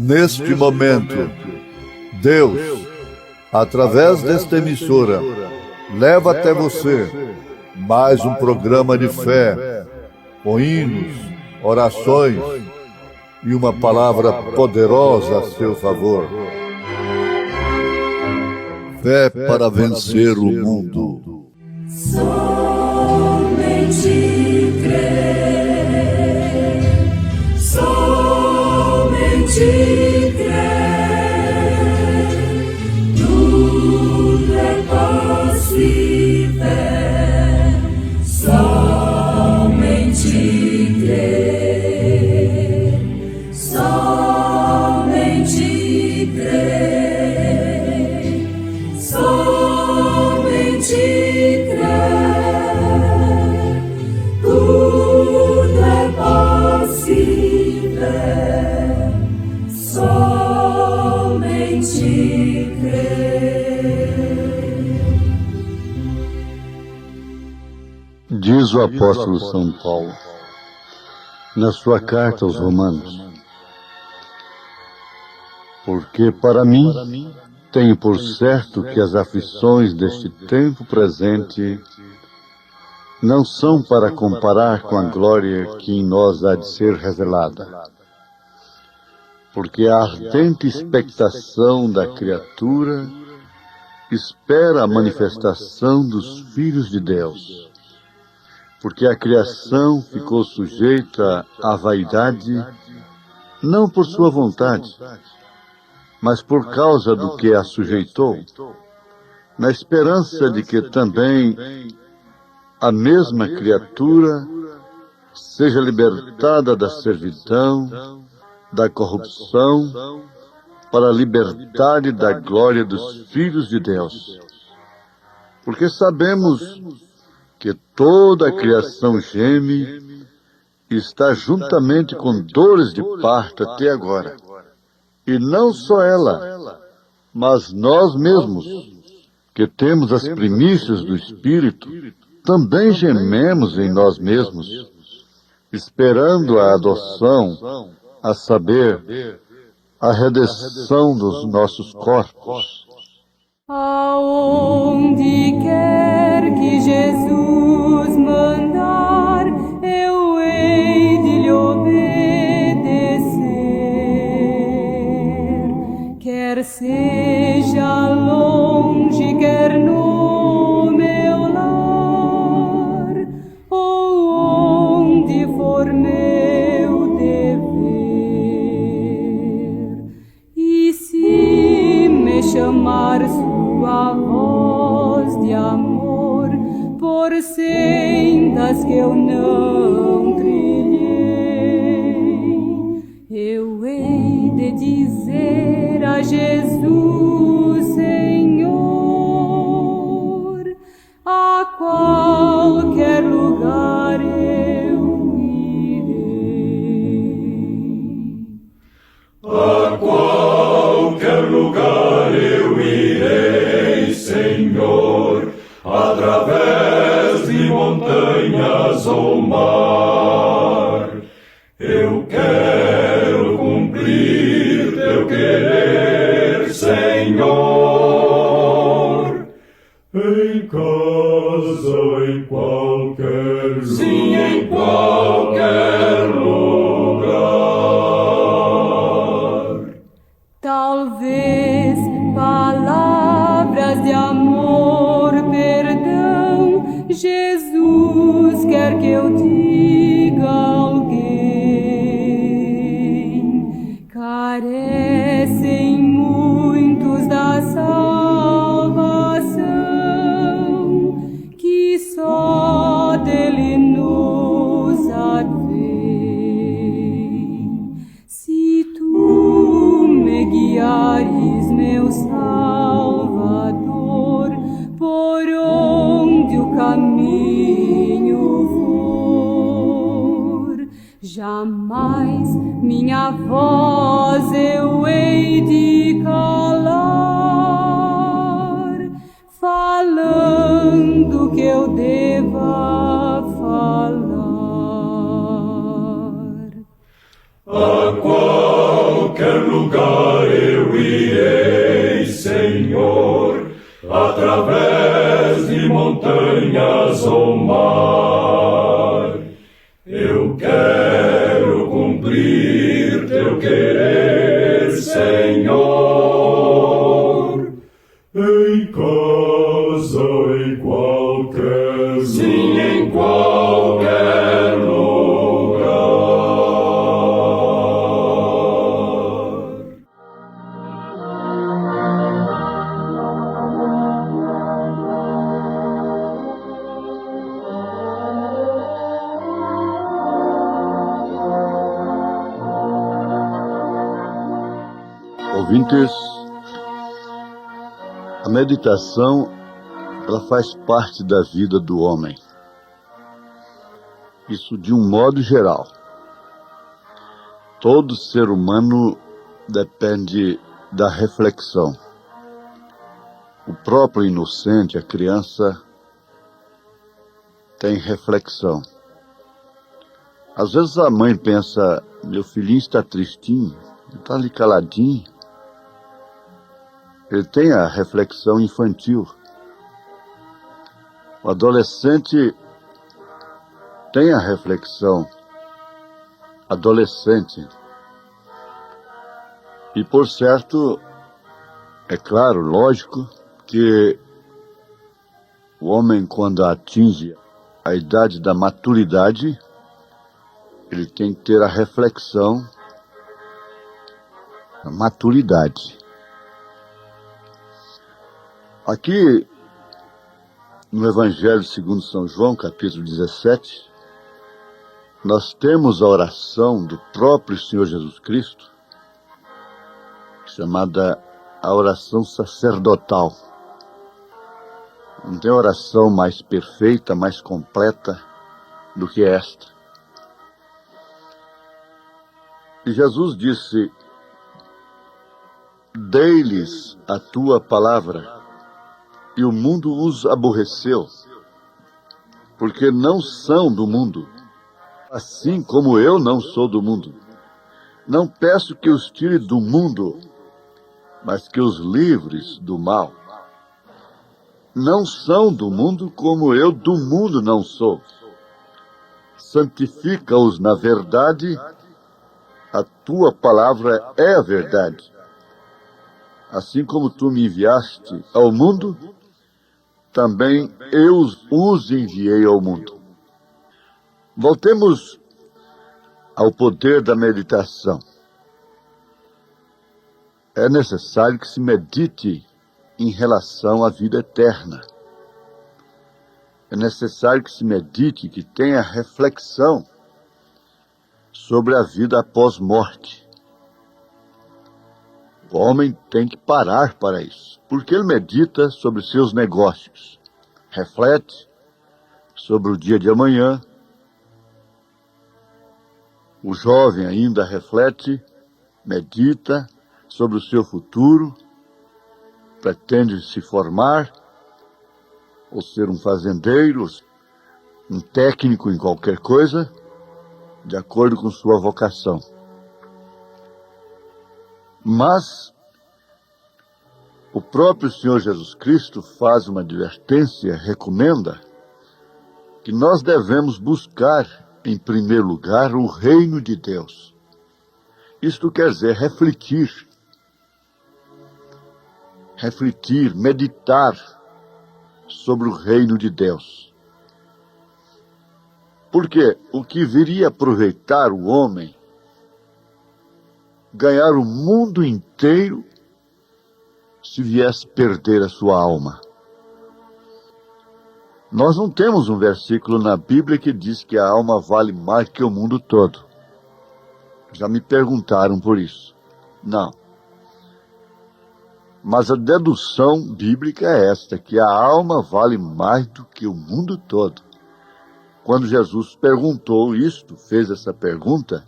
Neste momento, Deus, através desta emissora, leva até você mais um programa de fé, com hinos, orações e uma palavra poderosa a seu favor. Fé para vencer o mundo. Somente crer, somente crer, tudo é possível, somente crer, somente crer, somente crer, tudo é possível, somente crer. Diz o apóstolo São Paulo, na sua carta aos Romanos: porque para mim tenho por certo que as aflições deste tempo presente não são para comparar com a glória que em nós há de ser revelada. Porque a ardente expectação da criatura espera a manifestação dos filhos de Deus. Porque a criação ficou sujeita à vaidade, não por sua vontade, mas por causa do que a sujeitou, na esperança de que também a mesma criatura seja libertada da servidão, da corrupção, para a liberdade da glória dos filhos de Deus. Porque sabemos que toda a criação geme e está juntamente com dores de parto até agora. E não só ela, mas nós mesmos, que temos as primícias do Espírito, também gememos em nós mesmos, esperando a adoção, a saber, a redenção dos nossos corpos. Aonde quer que Jesus mandar, eu hei de lhe obedecer. Quer seja longe, quer no meu lar, ou onde for meu dever. E se me chamar sua voz de amor, por sendas que eu não trilhei, eu hei de dizer a Jesus, Senhor, a qualquer lugar eu irei. A qualquer lugar eu irei, Senhor, através de montanhas ou mar. Eu quero cumprir teu querer, Senhor. Em casa ou em qualquer lugar. Sim, em qualquer lugar. Talvez palavras de amor, perdão, Jesus quer que eu diga a alguém. Carecem muitos da salvação, que só dele nos advém. Se tu me guiares, meu Salvador, por onde o caminho for, jamais minha voz eu hei de calar, falando que eu deva falar. A qualquer qualquer lugar eu irei, Senhor, através de montanhas ou mar. Eu quero cumprir teu querer, Senhor, em casa, em qualquer, sim, em qualquer lugar. Ouvintes, a meditação, ela faz parte da vida do homem. Isso de um modo geral. Todo ser humano depende da reflexão. O próprio inocente, a criança, tem reflexão. Às vezes a mãe pensa, meu filhinho está tristinho, ele está ali caladinho. Ele tem a reflexão infantil. O adolescente tem a reflexão adolescente. E, por certo, é claro, lógico, que o homem, quando atinge a idade da maturidade, ele tem que ter a reflexão, a maturidade. Aqui, no Evangelho segundo São João, capítulo 17, nós temos a oração do próprio Senhor Jesus Cristo, chamada a oração sacerdotal. Não tem oração mais perfeita, mais completa do que esta. E Jesus disse, dei-lhes a tua palavra, e o mundo os aborreceu, porque não são do mundo, assim como eu não sou do mundo. Não peço que os tire do mundo, mas que os livres do mal. Não são do mundo como eu do mundo não sou. Santifica-os na verdade, a tua palavra é a verdade. Assim como tu me enviaste ao mundo, também eu os enviei ao mundo. Voltemos ao poder da meditação. É necessário que se medite em relação à vida eterna. É necessário que se medite, que tenha reflexão sobre a vida após morte. O homem tem que parar para isso, porque ele medita sobre seus negócios, reflete sobre o dia de amanhã. O jovem ainda reflete, medita sobre o seu futuro, pretende se formar, ou ser um fazendeiro, um técnico em qualquer coisa, de acordo com sua vocação. Mas o próprio Senhor Jesus Cristo faz uma advertência, recomenda que nós devemos buscar, em primeiro lugar, o reino de Deus. Isto quer dizer refletir, meditar sobre o reino de Deus. Porque o que viria a aproveitar o homem, ganhar o mundo inteiro, se viesse perder a sua alma? Nós não temos um versículo na Bíblia que diz que a alma vale mais que o mundo todo. Já me perguntaram por isso. Não. Mas a dedução bíblica é esta, que a alma vale mais do que o mundo todo. Quando Jesus perguntou isto, fez essa pergunta,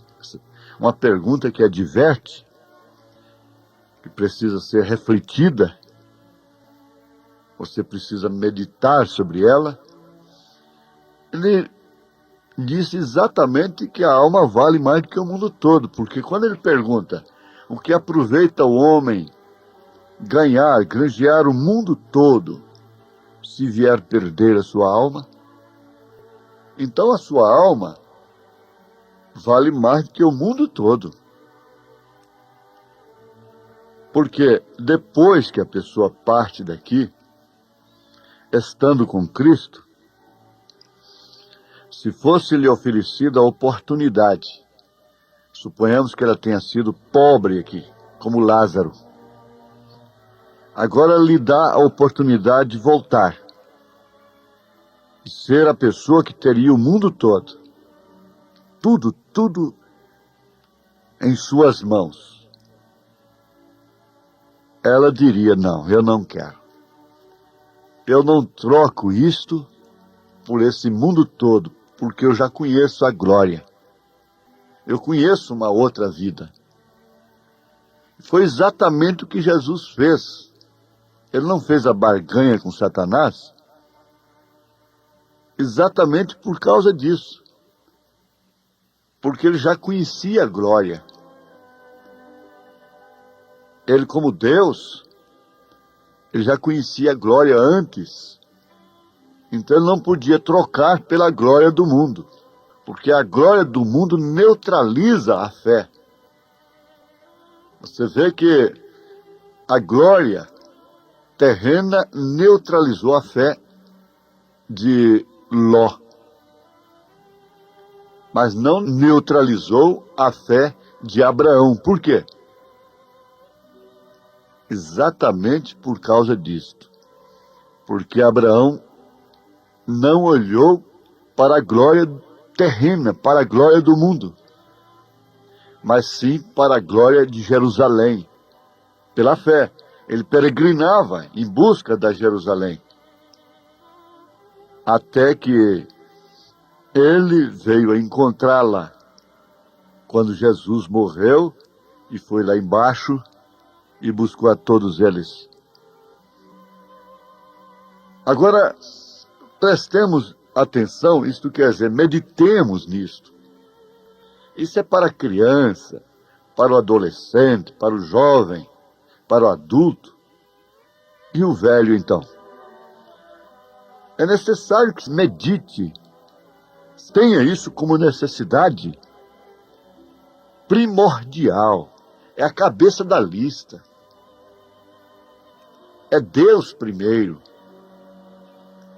uma pergunta que adverte, que precisa ser refletida, você precisa meditar sobre ela. Ele disse exatamente que a alma vale mais do que o mundo todo, porque quando ele pergunta, O que aproveita o homem ganhar, granjear o mundo todo, se vier perder a sua alma? Então a sua alma vale mais do que o mundo todo. Porque depois que a pessoa parte daqui, estando com Cristo, se fosse-lhe oferecida a oportunidade, suponhamos que ela tenha sido pobre aqui, como Lázaro, agora lhe dá a oportunidade de voltar, de ser a pessoa que teria o mundo todo, tudo em suas mãos. Ela diria: não, eu não quero. Eu não troco isto por esse mundo todo, porque eu já conheço a glória. Eu conheço uma outra vida. Foi exatamente o que Jesus fez. Ele não fez a barganha com Satanás exatamente por causa disso. Porque ele já conhecia a glória. Ele, como Deus, ele já conhecia a glória antes. Então ele não podia trocar pela glória do mundo. Porque a glória do mundo neutraliza a fé. Você vê que a glória terrena neutralizou a fé de Ló. Mas não neutralizou a fé de Abraão. Por quê? Exatamente por causa disto. Porque Abraão não olhou para a glória terrena, para a glória do mundo, mas sim para a glória de Jerusalém. Pela fé, ele peregrinava em busca da Jerusalém, até que ele veio a encontrá-la quando Jesus morreu e foi lá embaixo e buscou a todos eles. Agora, prestemos atenção, isto quer dizer, meditemos nisto. Isso é para a criança, para o adolescente, para o jovem, para o adulto. E o velho, então? É necessário que medite, tenha isso como necessidade primordial. É a cabeça da lista. É Deus primeiro.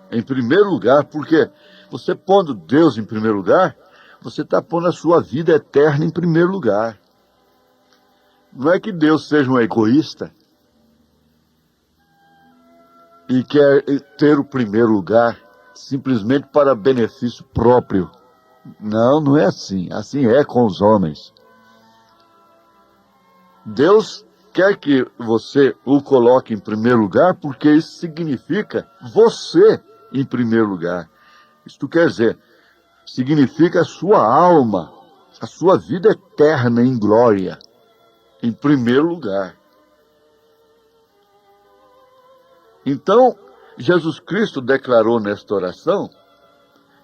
Em primeiro lugar, porque você pondo Deus em primeiro lugar, você está pondo a sua vida eterna em primeiro lugar. Não é que Deus seja um egoísta e quer ter o primeiro lugar simplesmente para benefício próprio. Não, não é assim. Assim é com os homens. Deus quer que você o coloque em primeiro lugar, porque isso significa você em primeiro lugar. Isto quer dizer, significa a sua alma, a sua vida eterna em glória, em primeiro lugar. Então, Jesus Cristo declarou nesta oração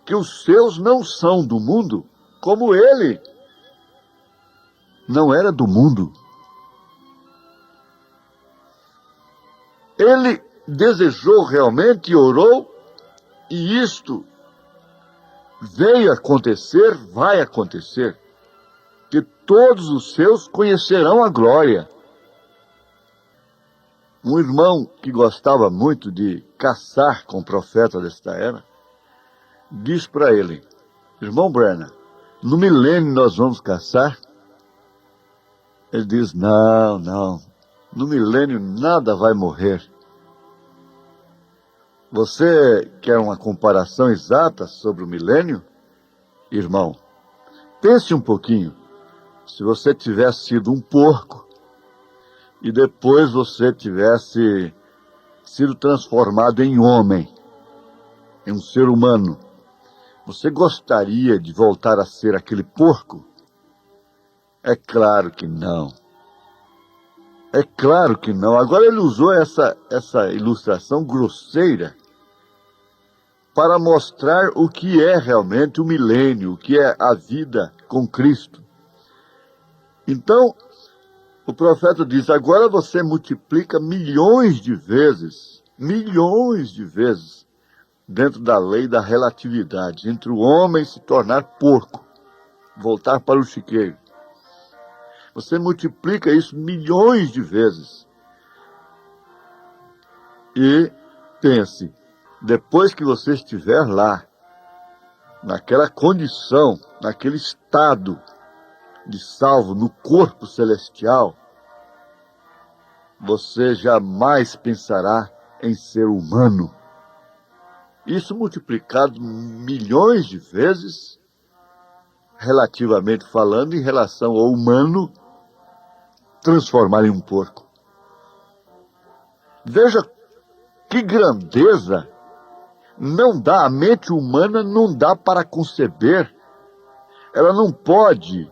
que os seus não são do mundo, como ele não era do mundo. Ele desejou realmente e orou, e isto veio acontecer, vai acontecer, que todos os seus conhecerão a glória. Um irmão que gostava muito de caçar com o profeta desta era, diz para ele: irmão Brennan, no milênio nós vamos caçar? Ele diz: não, no milênio nada vai morrer. Você quer uma comparação exata sobre o milênio? Irmão, pense um pouquinho. Se você tivesse sido um porco e depois você tivesse sido transformado em homem, em um ser humano, você gostaria de voltar a ser aquele porco? É claro que não. É claro que não. Agora ele usou essa ilustração grosseira para mostrar o que é realmente o milênio, o que é a vida com Cristo. Então, O profeta diz, agora você multiplica milhões de vezes, dentro da lei da relatividade, entre o homem se tornar porco, voltar para o chiqueiro. Você multiplica isso milhões de vezes. E pense, depois que você estiver lá, naquela condição, naquele estado de salvo, no corpo celestial, você jamais pensará em ser humano. Isso multiplicado milhões de vezes, relativamente falando, em relação ao humano, transformar em um porco. Veja que grandeza! Não dá, a mente humana não dá para conceber. Ela não pode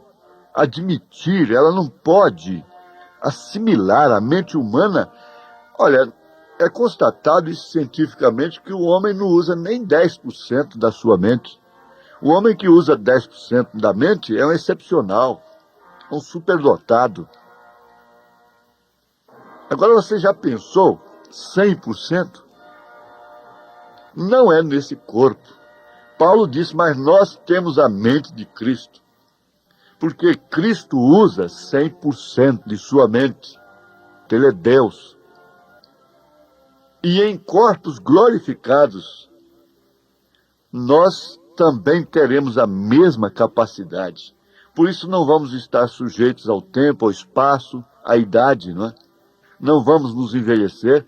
admitir, ela não pode assimilar a mente humana. Olha, é constatado isso cientificamente que o homem não usa nem 10% da sua mente. O homem que usa 10% da mente é um excepcional, um superdotado. Agora você já pensou 100%? Não é nesse corpo. Paulo disse, mas nós temos a mente de Cristo. Porque Cristo usa 100% de sua mente. Ele é Deus. E em corpos glorificados, nós também teremos a mesma capacidade. Por isso não vamos estar sujeitos ao tempo, ao espaço, à idade, não é? Não vamos nos envelhecer.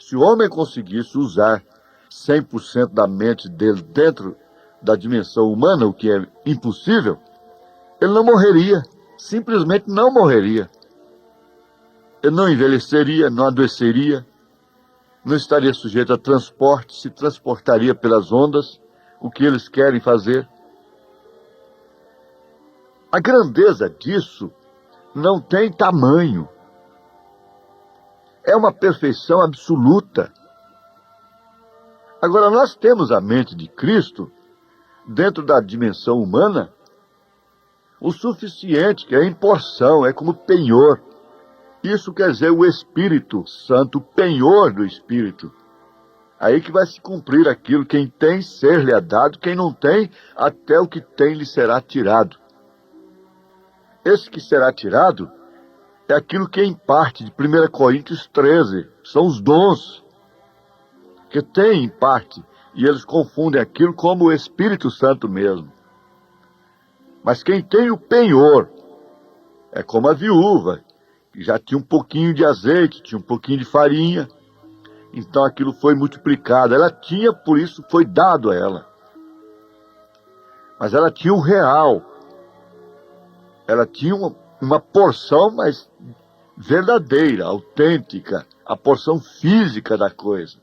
Se o homem conseguisse usar 100% da mente dele dentro da dimensão humana, o que é impossível, ele não morreria, simplesmente não morreria. Ele não envelheceria, não adoeceria, não estaria sujeito a transporte, se transportaria pelas ondas, o que eles querem fazer. A grandeza disso não tem tamanho. É uma perfeição absoluta. Agora, nós temos a mente de Cristo, dentro da dimensão humana, o suficiente, que é em porção, é como penhor. Isso quer dizer o Espírito Santo, o penhor do Espírito. Aí que vai se cumprir aquilo, quem tem, ser-lhe é dado, quem não tem, até o que tem lhe será tirado. Esse que será tirado é aquilo que é em parte de 1 Coríntios 13, são os dons, que tem em parte, e eles confundem aquilo como o Espírito Santo mesmo. Mas quem tem o penhor é como a viúva, que já tinha um pouquinho de azeite, tinha um pouquinho de farinha, então aquilo foi multiplicado. Ela tinha, por isso foi dado a ela. Mas ela tinha o real. Ela tinha uma porção, mas verdadeira, autêntica, a porção física da coisa.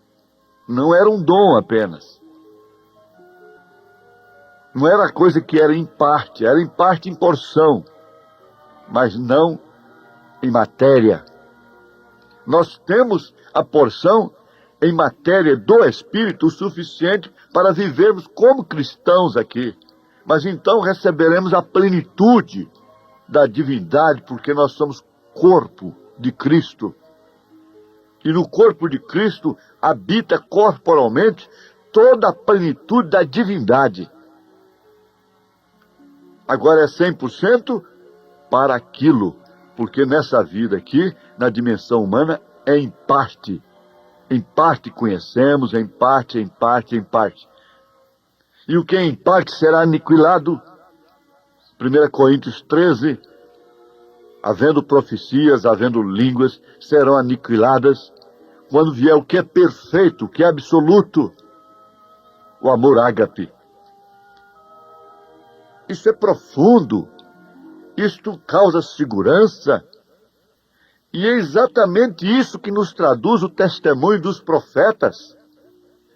Não era um dom apenas. Não era coisa que era em parte em porção, mas não em matéria. Nós temos a porção em matéria do Espírito o suficiente para vivermos como cristãos aqui. Mas então receberemos a plenitude da divindade, porque nós somos corpo de Cristo. E no corpo de Cristo habita corporalmente toda a plenitude da divindade. Agora é 100% para aquilo, porque nessa vida aqui, na dimensão humana, é em parte. Em parte conhecemos, em parte. E o que é em parte será aniquilado. 1 Coríntios 13, havendo profecias, havendo línguas, serão aniquiladas, quando vier o que é perfeito, o que é absoluto, o amor ágape. Isso é profundo, isto causa segurança, e é exatamente isso que nos traduz o testemunho dos profetas.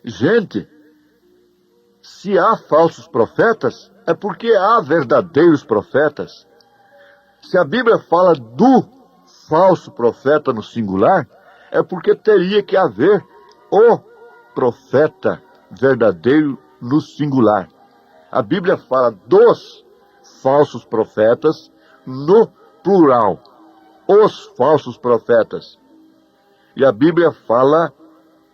Gente, se há falsos profetas, é porque há verdadeiros profetas. Se a Bíblia fala do falso profeta no singular, é porque teria que haver o profeta verdadeiro no singular. A Bíblia fala dos falsos profetas no plural. os falsos profetas. E a Bíblia fala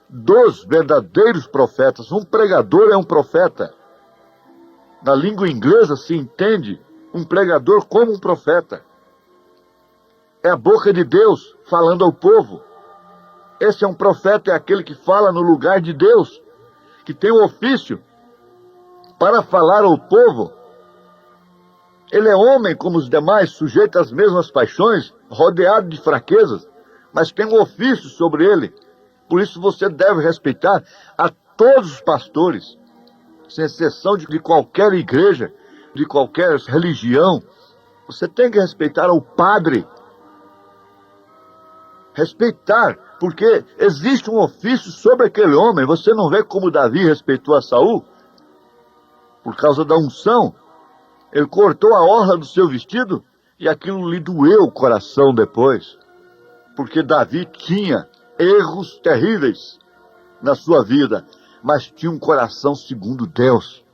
dos verdadeiros profetas. Um pregador é um profeta. Na língua inglesa se entende um pregador como um profeta. É a boca de Deus falando ao povo. Esse é um profeta, é aquele que fala no lugar de Deus, que tem um ofício para falar ao povo. Ele é homem como os demais, sujeito às mesmas paixões, rodeado de fraquezas, mas tem um ofício sobre ele. Por isso você deve respeitar a todos os pastores, sem exceção de qualquer igreja, de qualquer religião. Você tem que respeitar o padre. Respeitar, porque existe um ofício sobre aquele homem. Você não vê como Davi respeitou a Saul? Por causa da unção. Ele cortou a orla do seu vestido e aquilo lhe doeu o coração depois. Porque Davi tinha erros terríveis na sua vida, mas tinha um coração segundo Deus.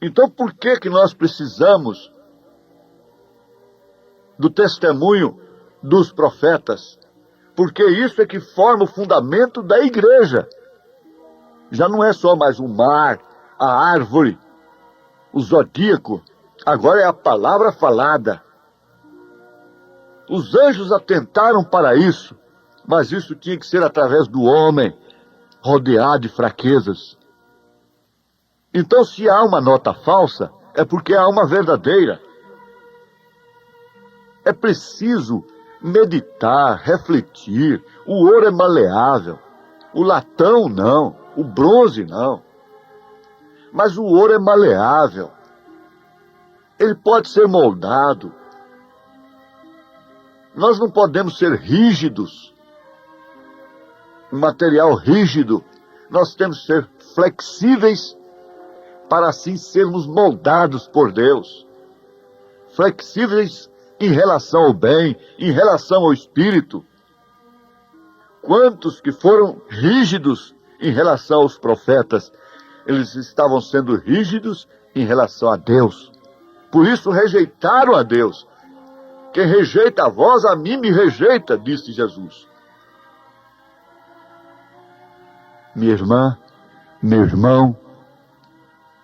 Então por que nós precisamos do testemunho dos profetas? Porque isso é que forma o fundamento da igreja. Já não é só mais o mar, a árvore, o zodíaco, agora é a palavra falada. Os anjos atentaram para isso, mas isso tinha que ser através do homem, rodeado de fraquezas. Então, se há uma nota falsa, é porque há uma verdadeira. É preciso meditar, refletir. O ouro é maleável, o latão não, o bronze não. Mas o ouro é maleável. Ele pode ser moldado. Nós não podemos ser rígidos. Um material rígido. Nós temos que ser flexíveis para assim sermos moldados por Deus. Flexíveis em relação ao bem, em relação ao espírito. Quantos que foram rígidos em relação aos profetas, eles estavam sendo rígidos em relação a Deus. Por isso rejeitaram a Deus. Quem rejeita a vós, a mim me rejeita, disse Jesus. Minha irmã, meu irmão,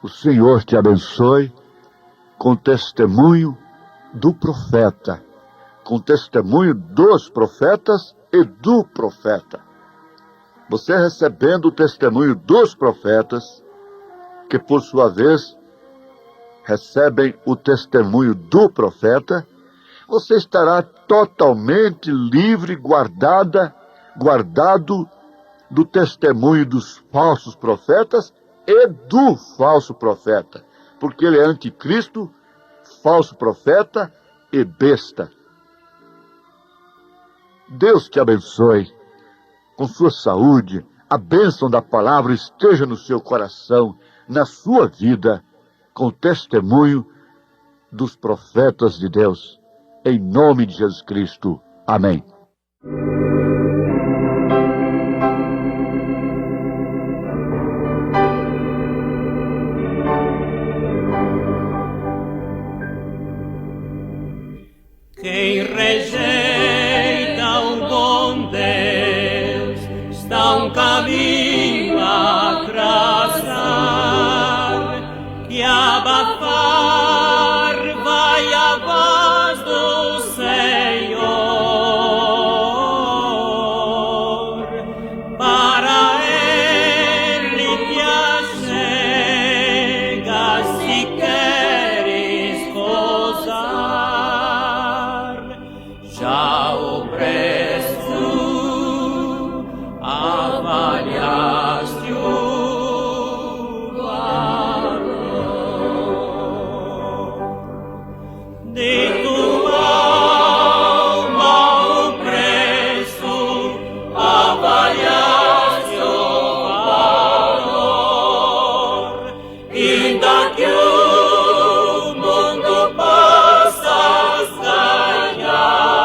o Senhor te abençoe com o testemunho do profeta, com o testemunho dos profetas e do profeta. Você recebendo o testemunho dos profetas, que por sua vez recebem o testemunho do profeta, você estará totalmente livre, guardado do testemunho dos falsos profetas e do falso profeta, porque ele é anticristo, falso profeta e besta. Deus te abençoe com sua saúde, a bênção da palavra esteja no seu coração, na sua vida, com o testemunho dos profetas de Deus. Em nome de Jesus Cristo. Amém. Quem rejeita o bom Deus está um caminho a traçar, que abafar vai a voz do Senhor, para Ele te achega se queres gozar. Já o preço avaliaste o valor de tua alma, o preço avaliaste o valor, ainda que o mundo possas ganhar.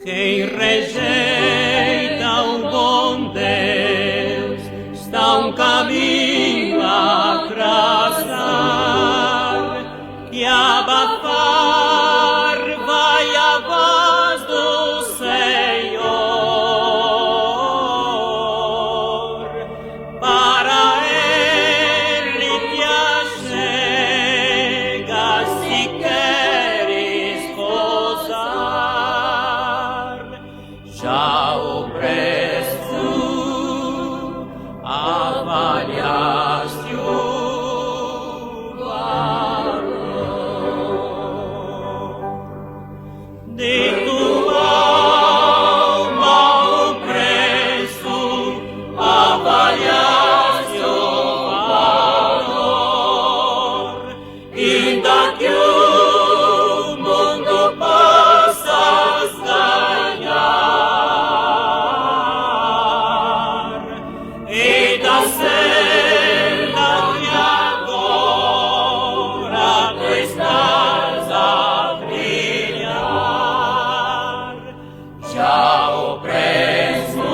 Quem rejeita o bom Deus está um caminho a traçar, que abafar vai a voz do Senhor, para Ele te achega se queres gozar. Já o preço avaliaste o valor de tua alma, o preço avaliaste o valor, ainda que o mundo possas ganhar, e da senda que agora tu estás a brilhar. Já o preço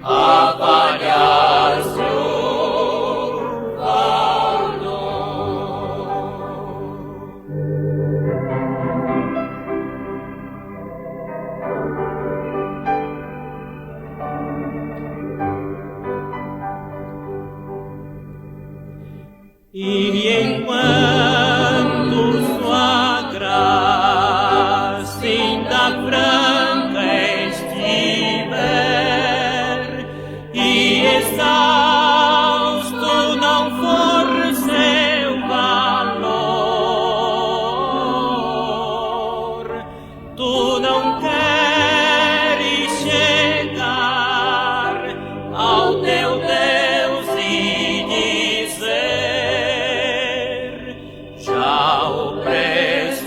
avaliaste o E enquanto sua graça ainda franca estiver, e exausto não for seu valor, tu não queres chegar ao teu Deus e dizer: já o preço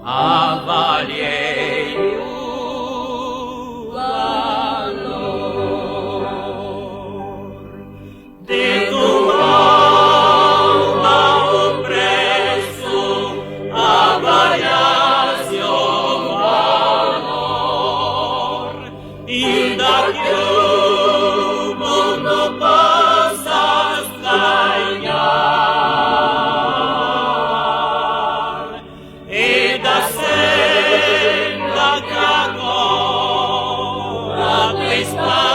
avaliei o valor de tua alma, o preço avaliaste o valor, ainda que o mundo possas ganhar, e da senda que agora tu estás